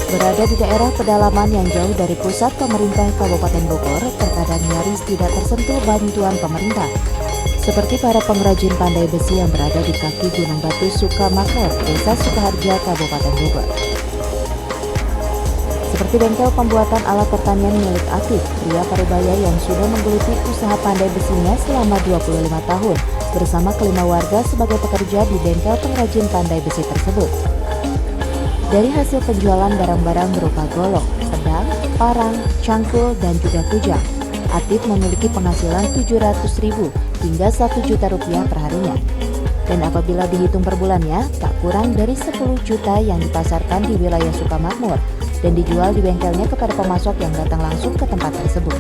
Berada di daerah pedalaman yang jauh dari pusat pemerintah Kabupaten Bogor, terkadang nyaris tidak tersentuh bantuan pemerintah. Seperti para pengrajin pandai besi yang berada di kaki Gunung Batu Sukamakmur, Desa Sukaharja, Kabupaten Bogor. Seperti bengkel pembuatan alat pertanian milik Atif, pria Parubaya yang sudah menggeluti usaha pandai besinya selama 25 tahun, bersama kelima warga sebagai pekerja di bengkel pengrajin pandai besi tersebut. Dari hasil penjualan barang-barang berupa golok, pedang, parang, cangkul, dan juga kujang, Atif memiliki penghasilan Rp700.000 hingga Rp1.000.000 per harinya. Dan apabila dihitung per bulannya, tak kurang dari 10 juta yang dipasarkan di wilayah Sukamakmur dan dijual di bengkelnya kepada pemasok yang datang langsung ke tempat tersebut.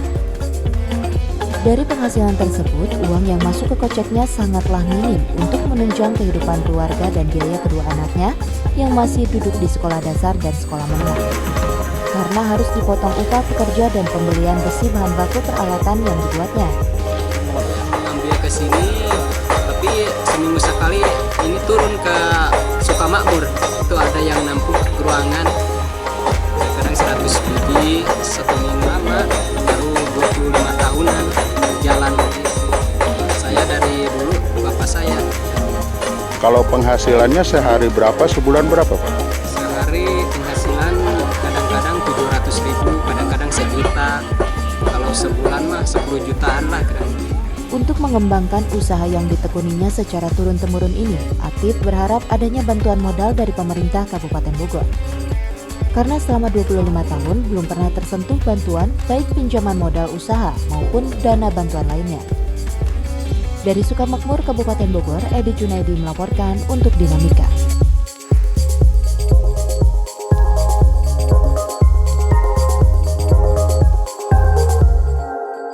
Dari penghasilan tersebut, uang yang masuk ke koceknya sangatlah minim untuk menunjang kehidupan keluarga dan biaya kedua anaknya yang masih duduk di sekolah dasar dan sekolah menengah. Karena harus dipotong upah pekerja dan pembelian besi bahan baku peralatan yang dibuatnya. Ambil ke sini, tapi seminggu sekali ini turun ke Sukamakmur. Itu ada yang nampung ke ruangan. Kadang 100 biji, satu minggu lama, baru 25 tahunan jalan. Saya dari dulu, bapak saya. Kalau penghasilannya sehari berapa, sebulan berapa, Pak? Sehari penghasilan kadang-kadang 700.000, kadang-kadang sejuta. Kalau sebulan mah 10 jutaan lah kadang. Untuk mengembangkan usaha yang ditekuninya secara turun-temurun ini, Atif berharap adanya bantuan modal dari pemerintah Kabupaten Bogor. Karena selama 25 tahun belum pernah tersentuh bantuan baik pinjaman modal usaha maupun dana bantuan lainnya. Dari Sukamakmur, Kabupaten Bogor, Edi Junaidi melaporkan untuk Dinamika.